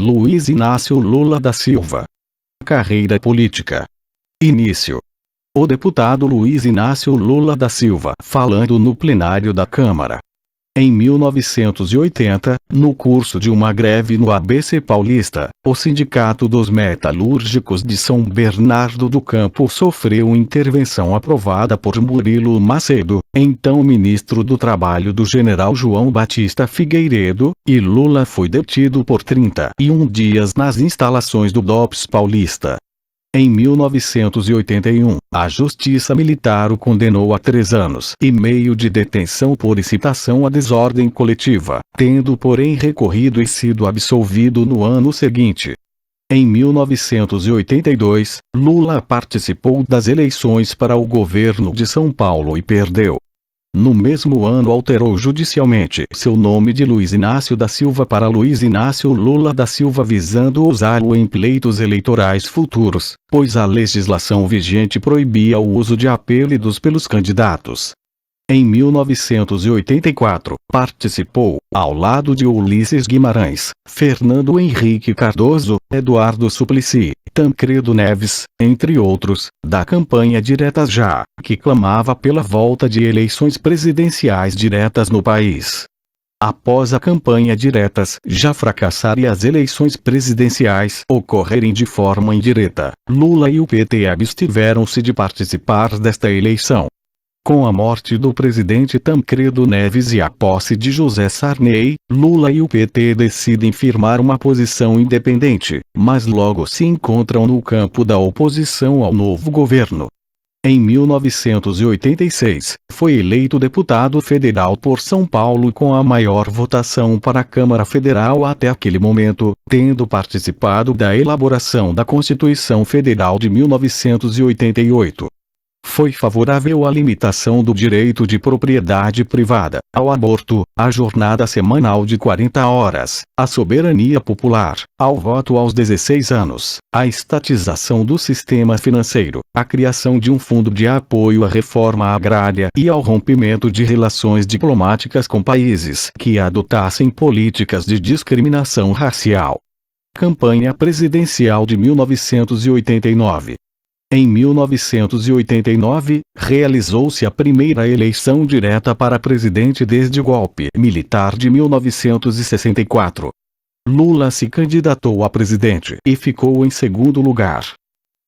Luiz Inácio Lula da Silva. Carreira política. Início. O deputado Luiz Inácio Lula da Silva falando no plenário da Câmara. Em 1980, no curso de uma greve no ABC Paulista, o Sindicato dos Metalúrgicos de São Bernardo do Campo sofreu intervenção aprovada por Murilo Macedo, então ministro do Trabalho do general João Batista Figueiredo, e Lula foi detido por 31 dias nas instalações do DOPS paulista. Em 1981, a Justiça Militar o condenou a 3 anos e meio de detenção por incitação à desordem coletiva, tendo porém recorrido e sido absolvido no ano seguinte. Em 1982, Lula participou das eleições para o governo de São Paulo e perdeu. No mesmo ano alterou judicialmente seu nome de Luiz Inácio da Silva para Luiz Inácio Lula da Silva visando usá-lo em pleitos eleitorais futuros, pois a legislação vigente proibia o uso de apelidos pelos candidatos. Em 1984, participou, ao lado de Ulisses Guimarães, Fernando Henrique Cardoso, Eduardo Suplicy, Tancredo Neves, entre outros, da campanha Diretas Já, que clamava pela volta de eleições presidenciais diretas no país. Após a campanha Diretas Já fracassar e as eleições presidenciais ocorrerem de forma indireta, Lula e o PT abstiveram-se de participar desta eleição. Com a morte do presidente Tancredo Neves e a posse de José Sarney, Lula e o PT decidem firmar uma posição independente, mas logo se encontram no campo da oposição ao novo governo. Em 1986, foi eleito deputado federal por São Paulo com a maior votação para a Câmara Federal até aquele momento, tendo participado da elaboração da Constituição Federal de 1988. Foi favorável à limitação do direito de propriedade privada, ao aborto, à jornada semanal de 40 horas, à soberania popular, ao voto aos 16 anos, à estatização do sistema financeiro, à criação de um fundo de apoio à reforma agrária e ao rompimento de relações diplomáticas com países que adotassem políticas de discriminação racial. Campanha presidencial de 1989. Em 1989, realizou-se a primeira eleição direta para presidente desde o golpe militar de 1964. Lula se candidatou a presidente e ficou em segundo lugar.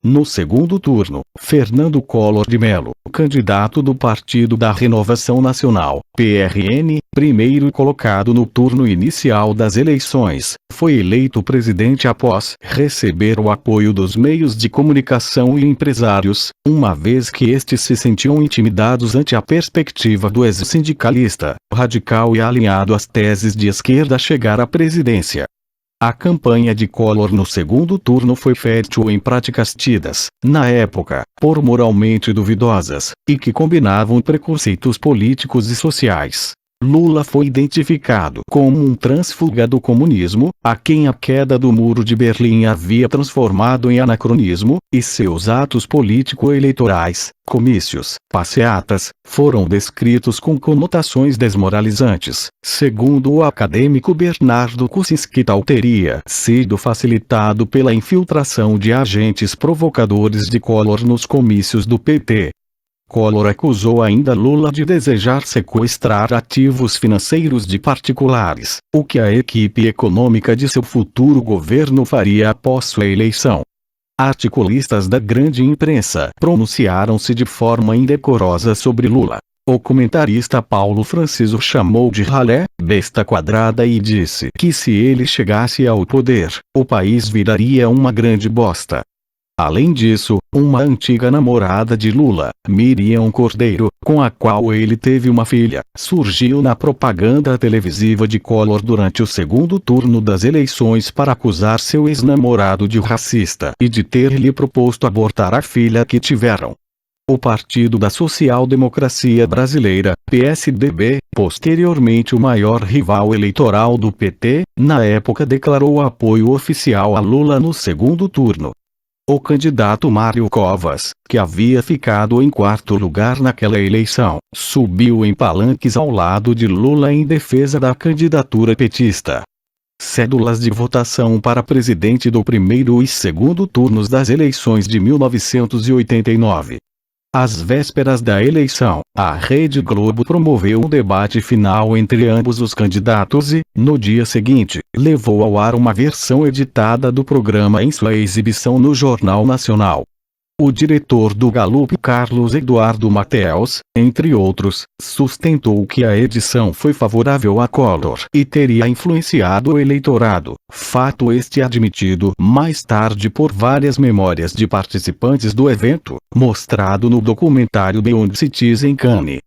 No segundo turno, Fernando Collor de Mello, candidato do Partido da Renovação Nacional, PRN, primeiro colocado no turno inicial das eleições, foi eleito presidente após receber o apoio dos meios de comunicação e empresários, uma vez que estes se sentiam intimidados ante a perspectiva do ex-sindicalista, radical e alinhado às teses de esquerda chegar à presidência. A campanha de Collor no segundo turno foi fértil em práticas tidas, na época, por moralmente duvidosas, e que combinavam preconceitos políticos e sociais. Lula foi identificado como um trânsfuga do comunismo, a quem a queda do Muro de Berlim havia transformado em anacronismo, e seus atos político-eleitorais, comícios, passeatas, foram descritos com conotações desmoralizantes. Segundo o acadêmico Bernardo Kucinski, tal teria sido facilitado pela infiltração de agentes provocadores de Collor nos comícios do PT. Collor acusou ainda Lula de desejar sequestrar ativos financeiros de particulares, o que a equipe econômica de seu futuro governo faria após sua eleição. Articulistas da grande imprensa pronunciaram-se de forma indecorosa sobre Lula. O comentarista Paulo Franciso chamou de ralé, besta quadrada e disse que se ele chegasse ao poder, o país viraria uma grande bosta. Além disso, uma antiga namorada de Lula, Miriam Cordeiro, com a qual ele teve uma filha, surgiu na propaganda televisiva de Collor durante o segundo turno das eleições para acusar seu ex-namorado de racista e de ter-lhe proposto abortar a filha que tiveram. O Partido da Social Democracia Brasileira, PSDB, posteriormente o maior rival eleitoral do PT, na época declarou apoio oficial a Lula no segundo turno. O candidato Mário Covas, que havia ficado em quarto lugar naquela eleição, subiu em palanques ao lado de Lula em defesa da candidatura petista. Cédulas de votação para presidente do primeiro e segundo turnos das eleições de 1989. Às vésperas da eleição, a Rede Globo promoveu um debate final entre ambos os candidatos e, no dia seguinte, levou ao ar uma versão editada do programa em sua exibição no Jornal Nacional. O diretor do Gallup, Carlos Eduardo Mateus, entre outros, sustentou que a edição foi favorável a Collor e teria influenciado o eleitorado, fato este admitido mais tarde por várias memórias de participantes do evento, mostrado no documentário Beyond Citizen Kane.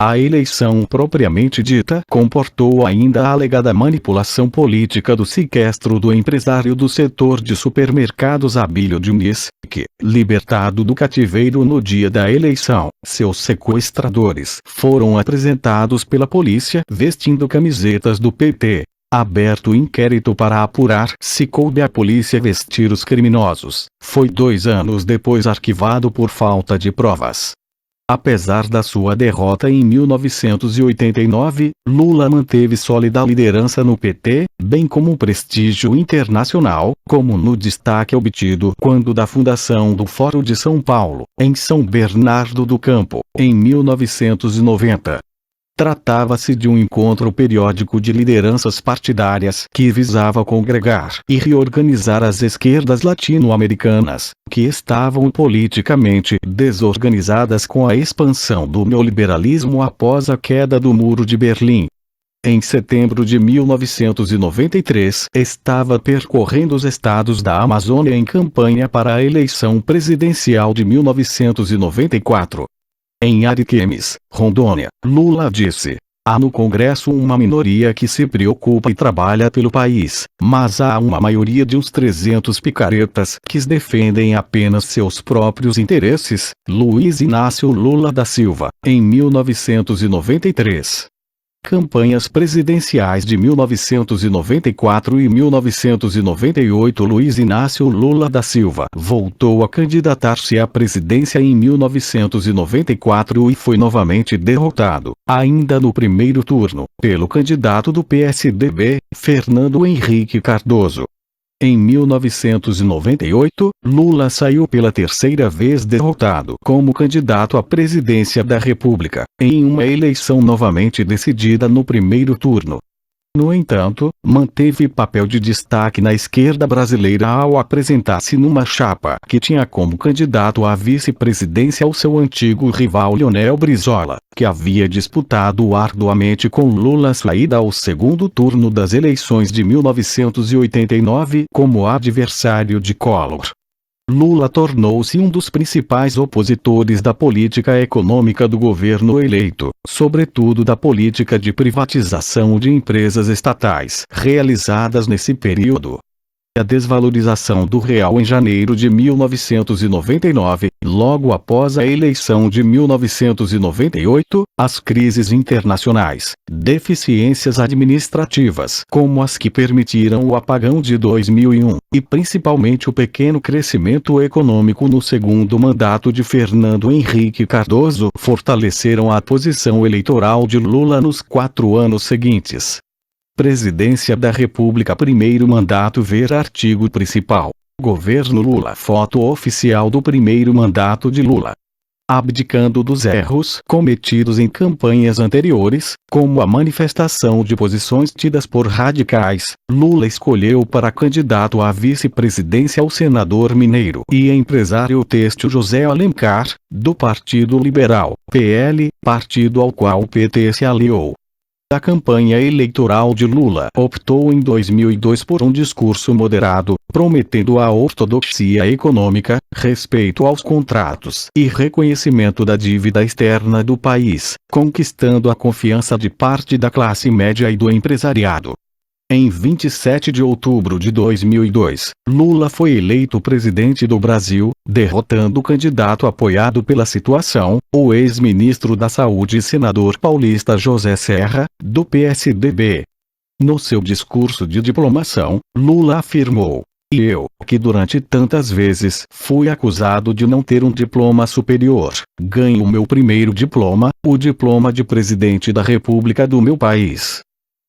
A eleição propriamente dita comportou ainda a alegada manipulação política do sequestro do empresário do setor de supermercados Abílio Diniz, que, libertado do cativeiro no dia da eleição, seus sequestradores foram apresentados pela polícia vestindo camisetas do PT. Aberto inquérito para apurar se coube à polícia vestir os criminosos, foi 2 anos depois arquivado por falta de provas. Apesar da sua derrota em 1989, Lula manteve sólida liderança no PT, bem como prestígio internacional, como no destaque obtido quando da fundação do Fórum de São Paulo, em São Bernardo do Campo, em 1990. Tratava-se de um encontro periódico de lideranças partidárias que visava congregar e reorganizar as esquerdas latino-americanas, que estavam politicamente desorganizadas com a expansão do neoliberalismo após a queda do Muro de Berlim. Em setembro de 1993, estava percorrendo os estados da Amazônia em campanha para a eleição presidencial de 1994. Em Ariquemes, Rondônia, Lula disse: há no Congresso uma minoria que se preocupa e trabalha pelo país, mas há uma maioria de uns 300 picaretas que defendem apenas seus próprios interesses. Luiz Inácio Lula da Silva, em 1993. Campanhas presidenciais de 1994 e 1998. Luiz Inácio Lula da Silva voltou a candidatar-se à presidência em 1994 e foi novamente derrotado, ainda no primeiro turno, pelo candidato do PSDB, Fernando Henrique Cardoso. Em 1998, Lula saiu pela terceira vez derrotado como candidato à presidência da República, em uma eleição novamente decidida no primeiro turno. No entanto, manteve papel de destaque na esquerda brasileira ao apresentar-se numa chapa que tinha como candidato à vice-presidência o seu antigo rival Leonel Brizola, que havia disputado arduamente com Lula a saída ao segundo turno das eleições de 1989 como adversário de Collor. Lula tornou-se um dos principais opositores da política econômica do governo eleito, sobretudo da política de privatização de empresas estatais realizadas nesse período. A desvalorização do real em janeiro de 1999, logo após a eleição de 1998, as crises internacionais, deficiências administrativas como as que permitiram o apagão de 2001, e principalmente o pequeno crescimento econômico no segundo mandato de Fernando Henrique Cardoso, fortaleceram a posição eleitoral de Lula nos 4 anos seguintes. Presidência da República. Primeiro mandato. Ver artigo principal. Governo Lula. Foto oficial do primeiro mandato de Lula. Abdicando dos erros cometidos em campanhas anteriores, como a manifestação de posições tidas por radicais, Lula escolheu para candidato à vice-presidência o senador mineiro e empresário têxtil José Alencar, do Partido Liberal, PL, partido ao qual o PT se aliou. A campanha eleitoral de Lula optou em 2002 por um discurso moderado, prometendo a ortodoxia econômica, respeito aos contratos e reconhecimento da dívida externa do país, conquistando a confiança de parte da classe média e do empresariado. Em 27 de outubro de 2002, Lula foi eleito presidente do Brasil, derrotando o candidato apoiado pela situação, o ex-ministro da Saúde e senador paulista José Serra, do PSDB. No seu discurso de diplomação, Lula afirmou: "E eu, que durante tantas vezes fui acusado de não ter um diploma superior, ganho o meu primeiro diploma, o diploma de presidente da República do meu país."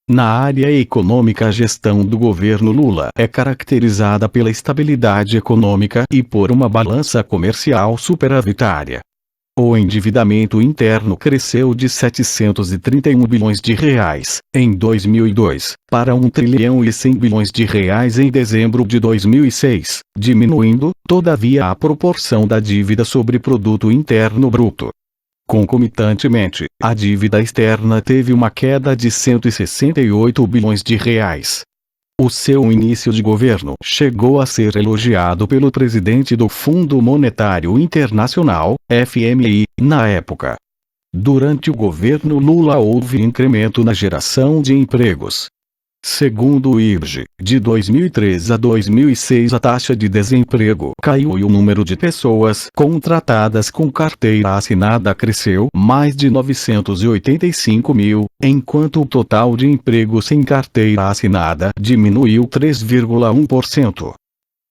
Na área econômica, a gestão do governo Lula é caracterizada pela estabilidade econômica e por uma balança comercial superavitária. O endividamento interno cresceu de 731 bilhões de reais, em 2002, para 1 trilhão e 100 bilhões de reais em dezembro de 2006, diminuindo, todavia, a proporção da dívida sobre produto interno bruto. Concomitantemente, a dívida externa teve uma queda de 168 bilhões de reais. O seu início de governo chegou a ser elogiado pelo presidente do Fundo Monetário Internacional, FMI, na época. Durante o governo Lula houve incremento na geração de empregos. Segundo o IBGE, de 2003 a 2006 a taxa de desemprego caiu e o número de pessoas contratadas com carteira assinada cresceu mais de 985 mil, enquanto o total de empregos sem carteira assinada diminuiu 3,1%.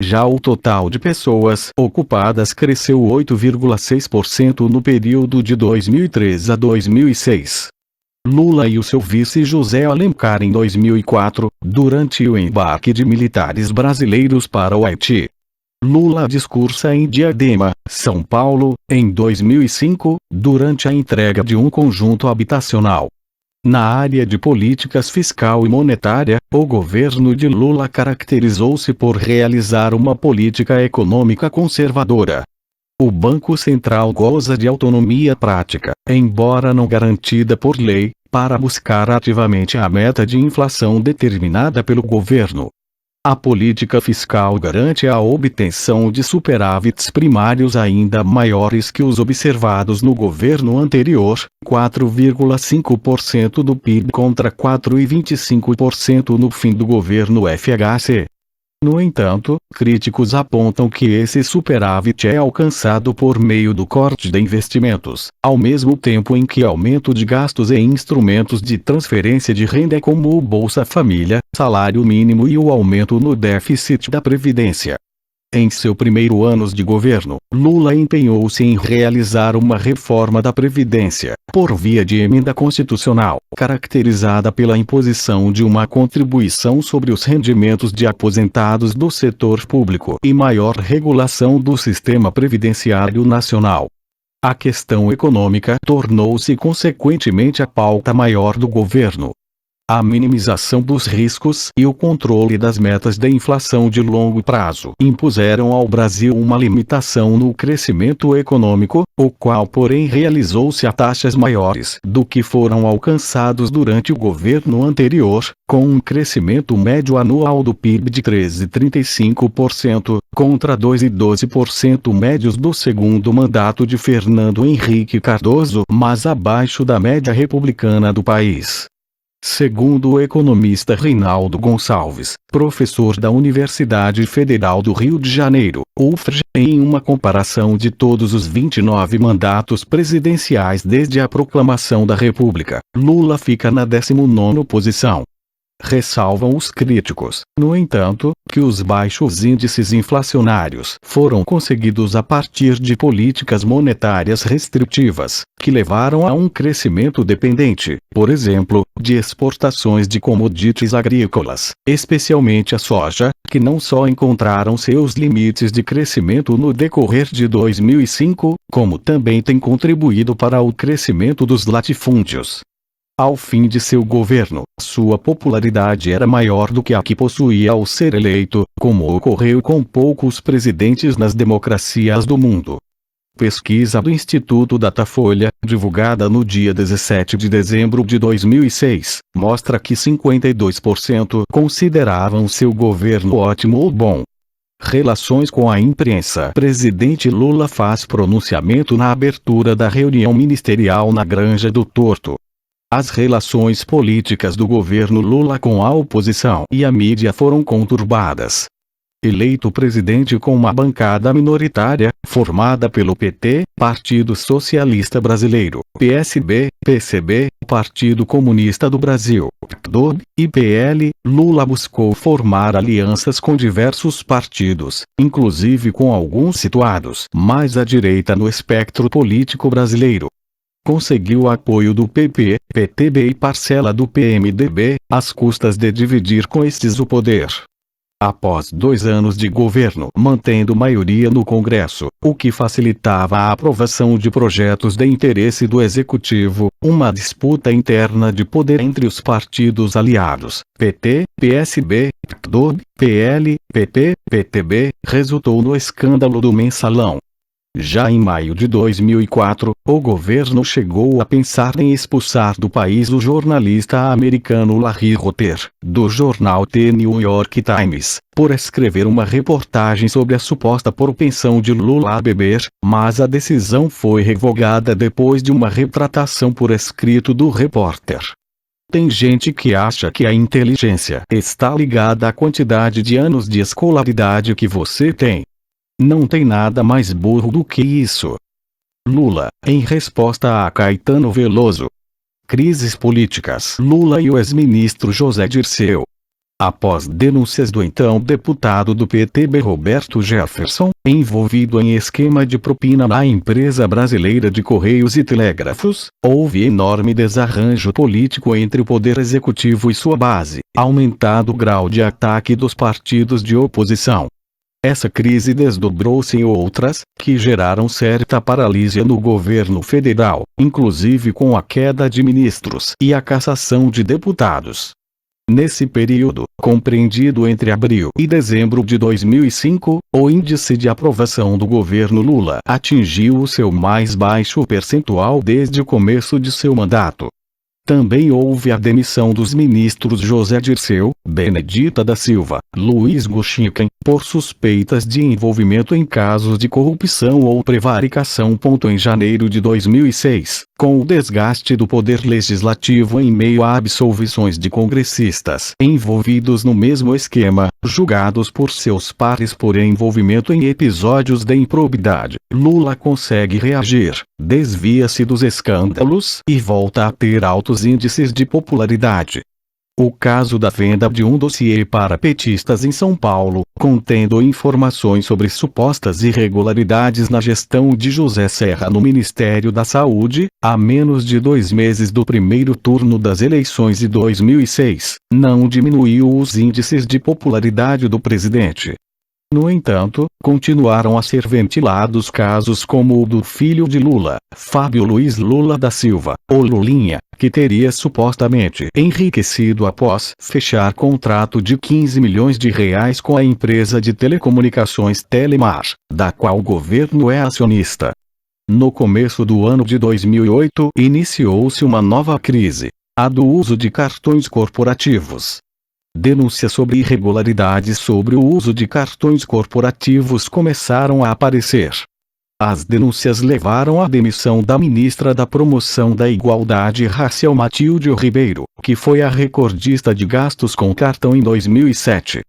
Já o total de pessoas ocupadas cresceu 8,6% no período de 2003 a 2006. Lula e o seu vice José Alencar em 2004, durante o embarque de militares brasileiros para o Haiti. Lula discursa em Diadema, São Paulo, em 2005, durante a entrega de um conjunto habitacional. Na área de políticas fiscal e monetária, o governo de Lula caracterizou-se por realizar uma política econômica conservadora. O Banco Central goza de autonomia prática, embora não garantida por lei, para buscar ativamente a meta de inflação determinada pelo governo. A política fiscal garante a obtenção de superávites primários ainda maiores que os observados no governo anterior, 4,5% do PIB contra 4,25% no fim do governo FHC. No entanto, críticos apontam que esse superávit é alcançado por meio do corte de investimentos, ao mesmo tempo em que aumento de gastos em instrumentos de transferência de renda como o Bolsa Família, salário mínimo e o aumento no déficit da Previdência. Em seu primeiro ano de governo, Lula empenhou-se em realizar uma reforma da Previdência, por via de emenda constitucional, caracterizada pela imposição de uma contribuição sobre os rendimentos de aposentados do setor público e maior regulação do sistema previdenciário nacional. A questão econômica tornou-se consequentemente a pauta maior do governo. A minimização dos riscos e o controle das metas da inflação de longo prazo impuseram ao Brasil uma limitação no crescimento econômico, o qual porém realizou-se a taxas maiores do que foram alcançados durante o governo anterior, com um crescimento médio anual do PIB de 13,35%, contra 2,12% médios do segundo mandato de Fernando Henrique Cardoso, mas abaixo da média republicana do país. Segundo o economista Reinaldo Gonçalves, professor da Universidade Federal do Rio de Janeiro, UFRJ, em uma comparação de todos os 29 mandatos presidenciais desde a proclamação da República, Lula fica na 19ª posição. Ressalvam os críticos, no entanto, que os baixos índices inflacionários foram conseguidos a partir de políticas monetárias restritivas, que levaram a um crescimento dependente, por exemplo, de exportações de commodities agrícolas, especialmente a soja, que não só encontraram seus limites de crescimento no decorrer de 2005, como também tem contribuído para o crescimento dos latifúndios. Ao fim de seu governo, sua popularidade era maior do que a que possuía ao ser eleito, como ocorreu com poucos presidentes nas democracias do mundo. Pesquisa do Instituto Datafolha, divulgada no dia 17 de dezembro de 2006, mostra que 52% consideravam seu governo ótimo ou bom. Relações com a imprensa. Presidente Lula faz pronunciamento na abertura da reunião ministerial na Granja do Torto. As relações políticas do governo Lula com a oposição e a mídia foram conturbadas. Eleito presidente com uma bancada minoritária, formada pelo PT, Partido Socialista Brasileiro, PSB, PCB, Partido Comunista do Brasil, PDOB, e PL, Lula buscou formar alianças com diversos partidos, inclusive com alguns situados mais à direita no espectro político brasileiro. conseguiu o apoio do PP, PTB e parcela do PMDB, às custas de dividir com estes o poder. Após 2 anos de governo mantendo maioria no Congresso, o que facilitava a aprovação de projetos de interesse do Executivo, uma disputa interna de poder entre os partidos aliados, PT, PSB, PCdoB, PL, PP, PTB, resultou no escândalo do Mensalão. Já em maio de 2004, o governo chegou a pensar em expulsar do país o jornalista americano Larry Rotter, do jornal The New York Times, por escrever uma reportagem sobre a suposta propensão de Lula a beber, mas a decisão foi revogada depois de uma retratação por escrito do repórter. Tem gente que acha que a inteligência está ligada à quantidade de anos de escolaridade que você tem. Não tem nada mais burro do que isso. Lula, em resposta a Caetano Veloso. Crises políticas. Lula e o ex-ministro José Dirceu. Após denúncias do então deputado do PTB Roberto Jefferson, envolvido em esquema de propina na empresa brasileira de Correios e Telégrafos, houve enorme desarranjo político entre o poder executivo e sua base, aumentado o grau de ataque dos partidos de oposição. Essa crise desdobrou-se em outras, que geraram certa paralisia no governo federal, inclusive com a queda de ministros e a cassação de deputados. Nesse período, compreendido entre abril e dezembro de 2005, o índice de aprovação do governo Lula atingiu o seu mais baixo percentual desde o começo de seu mandato. Também houve a demissão dos ministros José Dirceu, Benedita da Silva, Luiz Guxiquem, por suspeitas de envolvimento em casos de corrupção ou prevaricação. Em janeiro de 2006, com o desgaste do poder legislativo em meio a absolvições de congressistas envolvidos no mesmo esquema, julgados por seus pares por envolvimento em episódios de improbidade, Lula consegue reagir, desvia-se dos escândalos e volta a ter altos índices de popularidade. O caso da venda de um dossiê para petistas em São Paulo, contendo informações sobre supostas irregularidades na gestão de José Serra no Ministério da Saúde, a menos de 2 meses do primeiro turno das eleições de 2006, não diminuiu os índices de popularidade do presidente. No entanto, continuaram a ser ventilados casos como o do filho de Lula, Fábio Luiz Lula da Silva, o Lulinha, que teria supostamente enriquecido após fechar contrato de R$ 15 milhões com a empresa de telecomunicações Telemar, da qual o governo é acionista. No começo do ano de 2008, iniciou-se uma nova crise, a do uso de cartões corporativos. Denúncias sobre irregularidades sobre o uso de cartões corporativos começaram a aparecer. As denúncias levaram à demissão da ministra da Promoção da Igualdade Racial Matilde Ribeiro, que foi a recordista de gastos com cartão em 2007.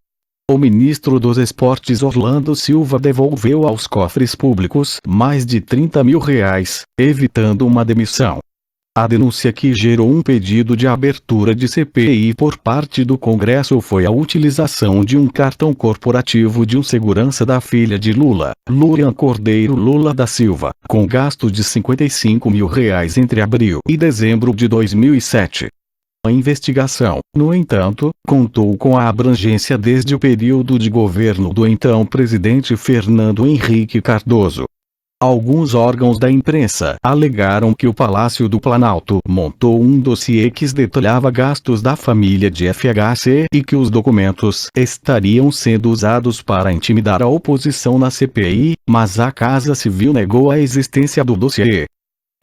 O ministro dos Esportes Orlando Silva devolveu aos cofres públicos mais de R$ 30 mil, evitando uma demissão. A denúncia que gerou um pedido de abertura de CPI por parte do Congresso foi a utilização de um cartão corporativo de um segurança da filha de Lula, Lurian Cordeiro Lula da Silva, com gasto de R$ 55 mil entre abril e dezembro de 2007. A investigação, no entanto, contou com a abrangência desde o período de governo do então presidente Fernando Henrique Cardoso. Alguns órgãos da imprensa alegaram que o Palácio do Planalto montou um dossiê que detalhava gastos da família de FHC e que os documentos estariam sendo usados para intimidar a oposição na CPI, mas a Casa Civil negou a existência do dossiê.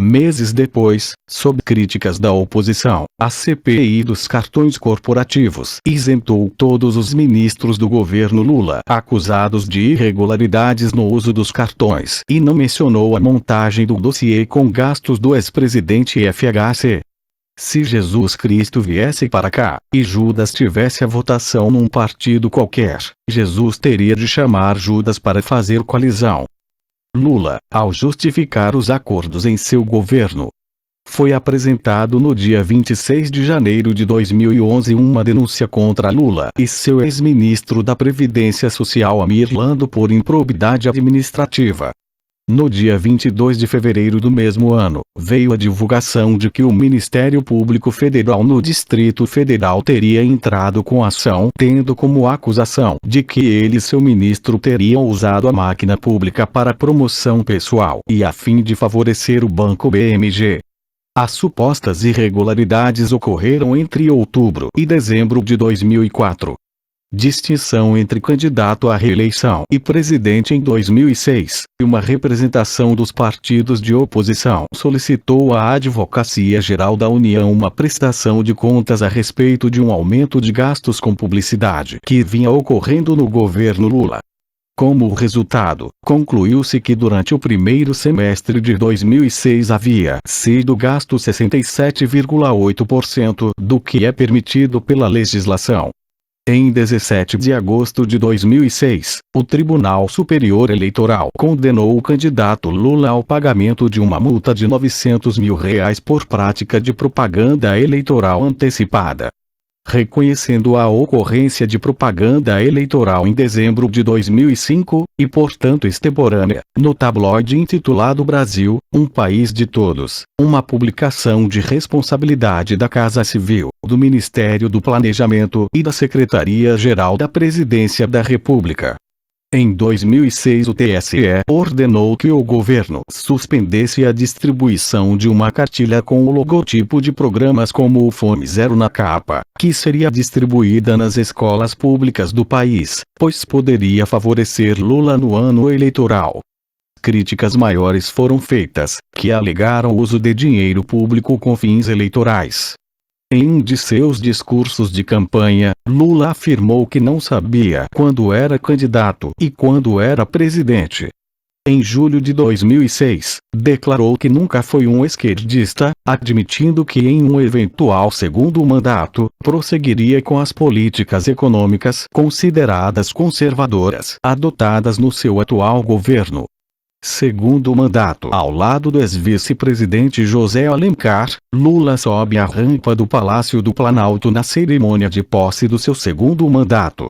Meses depois, sob críticas da oposição, a CPI dos cartões corporativos isentou todos os ministros do governo Lula acusados de irregularidades no uso dos cartões e não mencionou a montagem do dossiê com gastos do ex-presidente FHC. Se Jesus Cristo viesse para cá, e Judas tivesse a votação num partido qualquer, Jesus teria de chamar Judas para fazer coalizão. Lula, ao justificar os acordos em seu governo, foi apresentado no dia 26 de janeiro de 2011 uma denúncia contra Lula e seu ex-ministro da Previdência Social Amir Lando por improbidade administrativa. No dia 22 de fevereiro do mesmo ano, veio a divulgação de que o Ministério Público Federal no Distrito Federal teria entrado com ação, tendo como acusação de que ele e seu ministro teriam usado a máquina pública para promoção pessoal e a fim de favorecer o Banco BMG. As supostas irregularidades ocorreram entre outubro e dezembro de 2004. Distinção entre candidato à reeleição e presidente em 2006, uma representação dos partidos de oposição solicitou à Advocacia Geral da União uma prestação de contas a respeito de um aumento de gastos com publicidade que vinha ocorrendo no governo Lula. Como resultado, concluiu-se que durante o primeiro semestre de 2006 havia sido gasto 67,8% do que é permitido pela legislação. Em 17 de agosto de 2006, o Tribunal Superior Eleitoral condenou o candidato Lula ao pagamento de uma multa de R$900 mil por prática de propaganda eleitoral antecipada. Reconhecendo a ocorrência de propaganda eleitoral em dezembro de 2005, e portanto extemporânea, no tabloide intitulado Brasil, um país de todos, uma publicação de responsabilidade da Casa Civil, do Ministério do Planejamento e da Secretaria-Geral da Presidência da República. Em 2006 o TSE ordenou que o governo suspendesse a distribuição de uma cartilha com o logotipo de programas como o Fome Zero na capa, que seria distribuída nas escolas públicas do país, pois poderia favorecer Lula no ano eleitoral. Críticas maiores foram feitas, que alegaram o uso de dinheiro público com fins eleitorais. Em um de seus discursos de campanha, Lula afirmou que não sabia quando era candidato e quando era presidente. Em julho de 2006, declarou que nunca foi um esquerdista, admitindo que em um eventual segundo mandato, prosseguiria com as políticas econômicas consideradas conservadoras adotadas no seu atual governo. Segundo mandato ao lado do ex-vice-presidente José Alencar, Lula sobe a rampa do Palácio do Planalto na cerimônia de posse do seu segundo mandato.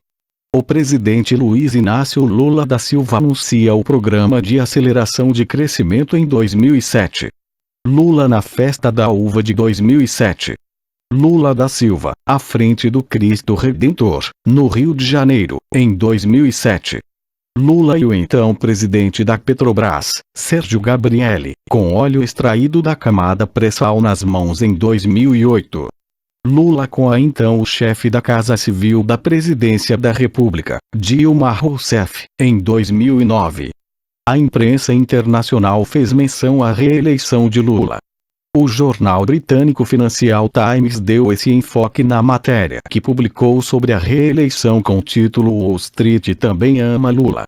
O presidente Luiz Inácio Lula da Silva anuncia o Programa de Aceleração de Crescimento em 2007. Lula na Festa da Uva de 2007. Lula da Silva, à frente do Cristo Redentor, no Rio de Janeiro, em 2007. Lula e o então presidente da Petrobras, Sérgio Gabrielli, com óleo extraído da camada pré-sal nas mãos em 2008. Lula com a então o chefe da Casa Civil da Presidência da República, Dilma Rousseff, em 2009. A imprensa internacional fez menção à reeleição de Lula. O jornal britânico Financial Times deu esse enfoque na matéria que publicou sobre a reeleição com o título Wall Street também ama Lula.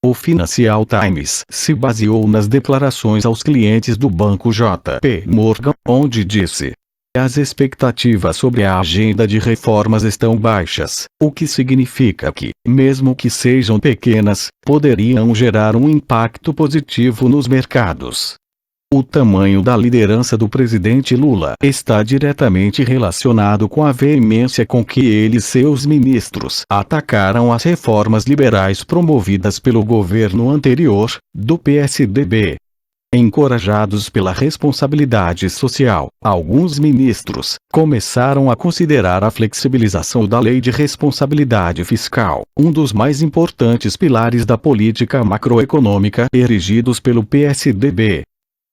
O Financial Times se baseou nas declarações aos clientes do banco JP Morgan, onde disse: as expectativas sobre a agenda de reformas estão baixas, o que significa que, mesmo que sejam pequenas, poderiam gerar um impacto positivo nos mercados. O tamanho da liderança do presidente Lula está diretamente relacionado com a veemência com que ele e seus ministros atacaram as reformas liberais promovidas pelo governo anterior, do PSDB. Encorajados pela responsabilidade social, alguns ministros começaram a considerar a flexibilização da Lei de Responsabilidade Fiscal, um dos mais importantes pilares da política macroeconômica erigidos pelo PSDB.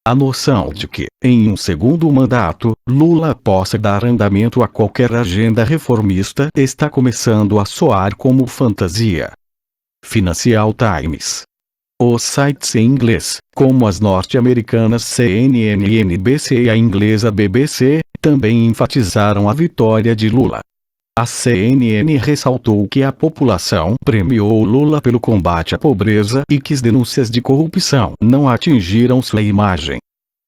A noção de que, em um segundo mandato, Lula possa dar andamento a qualquer agenda reformista está começando a soar como fantasia. Financial Times. Os sites em inglês, como as norte-americanas CNN e NBC e a inglesa BBC, também enfatizaram a vitória de Lula. A CNN ressaltou que a população premiou Lula pelo combate à pobreza e que as denúncias de corrupção não atingiram sua imagem.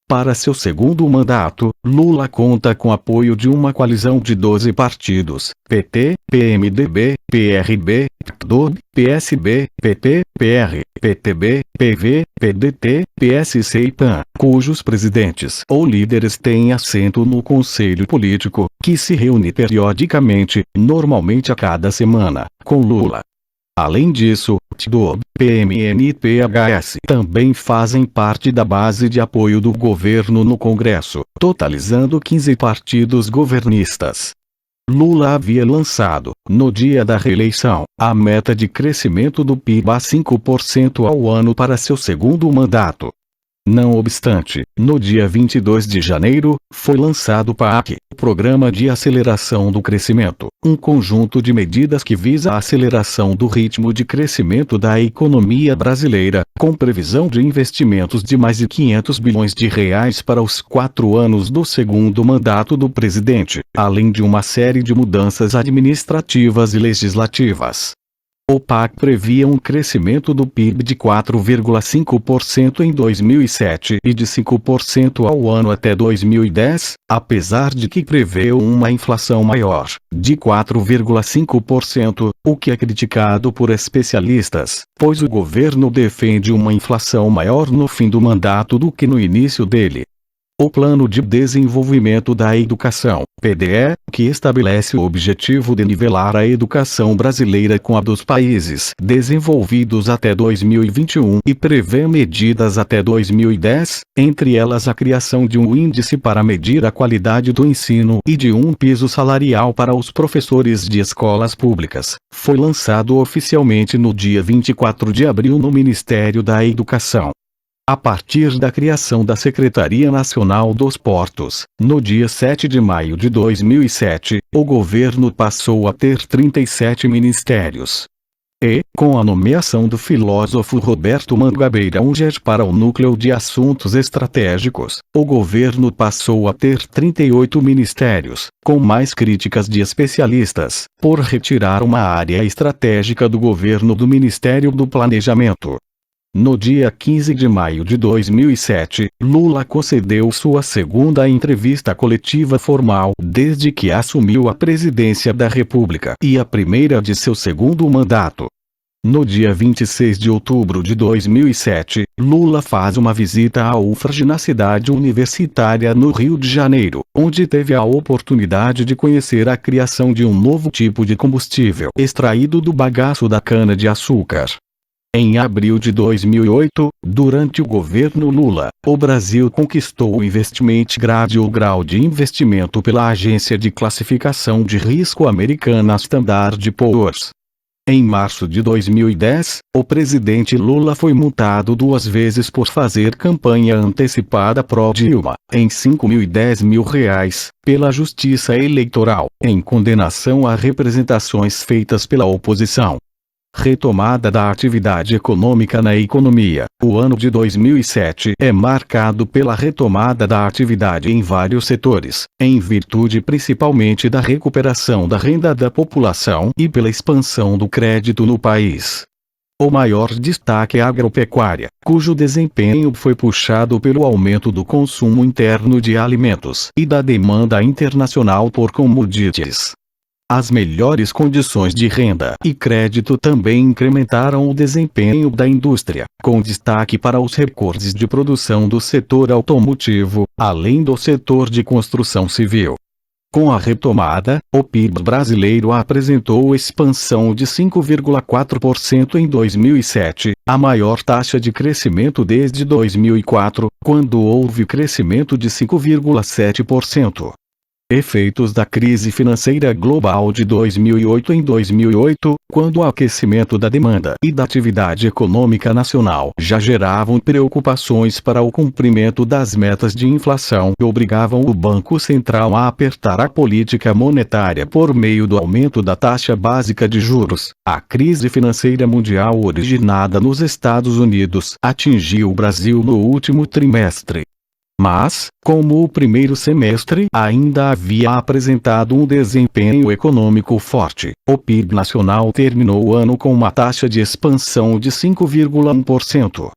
Para seu segundo mandato, Lula conta com apoio de uma coalizão de 12 partidos: PT, PMDB, PRB, PDOB, PSB, PP, PR, PTB, PV, PDT, PSC e PAN, cujos presidentes ou líderes têm assento no Conselho Político, que se reúne periodicamente, normalmente a cada semana, com Lula. Além disso, TDOB, PMN e PHS também fazem parte da base de apoio do governo no Congresso, totalizando 15 partidos governistas. Lula havia lançado, no dia da reeleição, a meta de crescimento do PIB a 5% ao ano para seu segundo mandato. Não obstante, no dia 22 de janeiro, foi lançado o PAC, Programa de Aceleração do Crescimento, um conjunto de medidas que visa a aceleração do ritmo de crescimento da economia brasileira, com previsão de investimentos de mais de 500 bilhões de reais para os 4 anos do segundo mandato do presidente, além de uma série de mudanças administrativas e legislativas. O PAC previa um crescimento do PIB de 4,5% em 2007 e de 5% ao ano até 2010, apesar de que prevê uma inflação maior, de 4,5%, o que é criticado por especialistas, pois o governo defende uma inflação maior no fim do mandato do que no início dele. O Plano de Desenvolvimento da Educação, PDE, que estabelece o objetivo de nivelar a educação brasileira com a dos países desenvolvidos até 2021 e prevê medidas até 2010, entre elas a criação de um índice para medir a qualidade do ensino e de um piso salarial para os professores de escolas públicas, foi lançado oficialmente no dia 24 de abril no Ministério da Educação. A partir da criação da Secretaria Nacional dos Portos, no dia 7 de maio de 2007, o governo passou a ter 37 ministérios. E, com a nomeação do filósofo Roberto Mangabeira Unger para o Núcleo de Assuntos Estratégicos, o governo passou a ter 38 ministérios, com mais críticas de especialistas, por retirar uma área estratégica do governo do Ministério do Planejamento. No dia 15 de maio de 2007, Lula concedeu sua segunda entrevista coletiva formal desde que assumiu a presidência da República e a primeira de seu segundo mandato. No dia 26 de outubro de 2007, Lula faz uma visita à UFRJ na cidade universitária no Rio de Janeiro, onde teve a oportunidade de conhecer a criação de um novo tipo de combustível extraído do bagaço da cana-de-açúcar. Em abril de 2008, durante o governo Lula, o Brasil conquistou o Investment Grade ou grau de investimento pela agência de classificação de risco americana Standard & Poor's. Em março de 2010, o presidente Lula foi multado 2 vezes por fazer campanha antecipada pró-Dilma, em R$ 5.000 e R$ 10.000, pela Justiça Eleitoral, em condenação a representações feitas pela oposição. Retomada da atividade econômica na economia. O ano de 2007 é marcado pela retomada da atividade em vários setores, em virtude principalmente da recuperação da renda da população e pela expansão do crédito no país. O maior destaque é a agropecuária, cujo desempenho foi puxado pelo aumento do consumo interno de alimentos e da demanda internacional por commodities. As melhores condições de renda e crédito também incrementaram o desempenho da indústria, com destaque para os recordes de produção do setor automotivo, além do setor de construção civil. Com a retomada, o PIB brasileiro apresentou expansão de 5,4% em 2007, a maior taxa de crescimento desde 2004, quando houve crescimento de 5,7%. Efeitos da crise financeira global de 2008. Em 2008, quando o aquecimento da demanda e da atividade econômica nacional já geravam preocupações para o cumprimento das metas de inflação e obrigavam o Banco Central a apertar a política monetária por meio do aumento da taxa básica de juros, a crise financeira mundial originada nos Estados Unidos atingiu o Brasil no último trimestre. Mas, como o primeiro semestre ainda havia apresentado um desempenho econômico forte, o PIB nacional terminou o ano com uma taxa de expansão de 5,1%.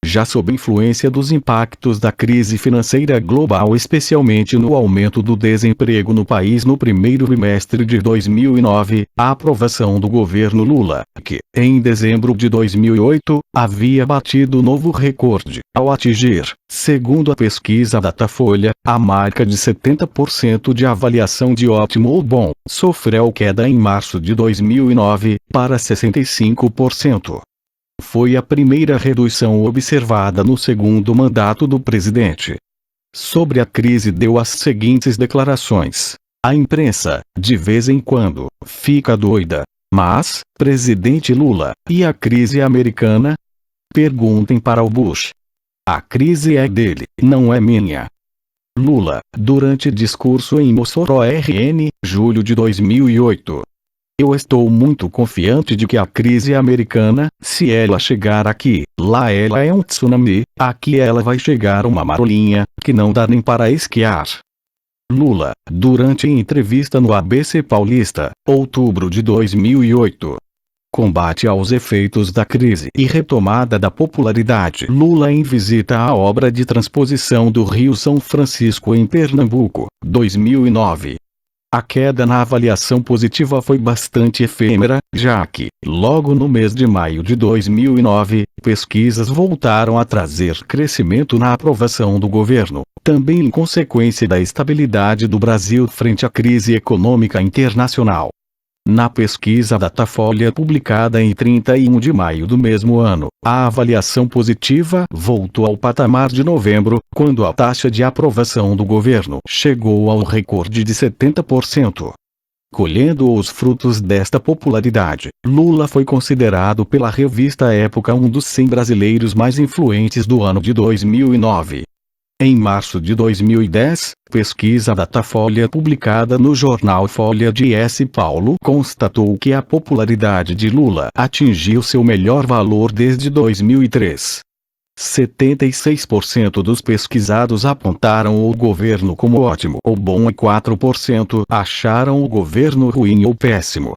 Já sob influência dos impactos da crise financeira global, especialmente no aumento do desemprego no país no primeiro trimestre de 2009, a aprovação do governo Lula, que, em dezembro de 2008, havia batido novo recorde, ao atingir, segundo a pesquisa Datafolha, a marca de 70% de avaliação de ótimo ou bom, sofreu queda em março de 2009, para 65%. Foi a primeira redução observada no segundo mandato do presidente. Sobre a crise deu as seguintes declarações: a imprensa, de vez em quando, fica doida. Mas, presidente Lula, e a crise americana? Perguntem para o Bush. A crise é dele, não é minha. Lula, durante discurso em Mossoró, RN, julho de 2008. Eu estou muito confiante de que a crise americana, se ela chegar aqui, lá ela é um tsunami, aqui ela vai chegar uma marolinha, que não dá nem para esquiar. Lula, durante entrevista no ABC Paulista, outubro de 2008. Combate aos efeitos da crise e retomada da popularidade. Lula em visita à obra de transposição do Rio São Francisco em Pernambuco, 2009. A queda na avaliação positiva foi bastante efêmera, já que, logo no mês de maio de 2009, pesquisas voltaram a trazer crescimento na aprovação do governo, também em consequência da estabilidade do Brasil frente à crise econômica internacional. Na pesquisa Datafolha publicada em 31 de maio do mesmo ano, a avaliação positiva voltou ao patamar de novembro, quando a taxa de aprovação do governo chegou ao recorde de 70%. Colhendo os frutos desta popularidade, Lula foi considerado pela revista Época um dos 100 brasileiros mais influentes do ano de 2009. Em março de 2010, pesquisa Datafolha publicada no jornal Folha de S. Paulo constatou que a popularidade de Lula atingiu seu melhor valor desde 2003. 76% dos pesquisados apontaram o governo como ótimo ou bom e 4% acharam o governo ruim ou péssimo.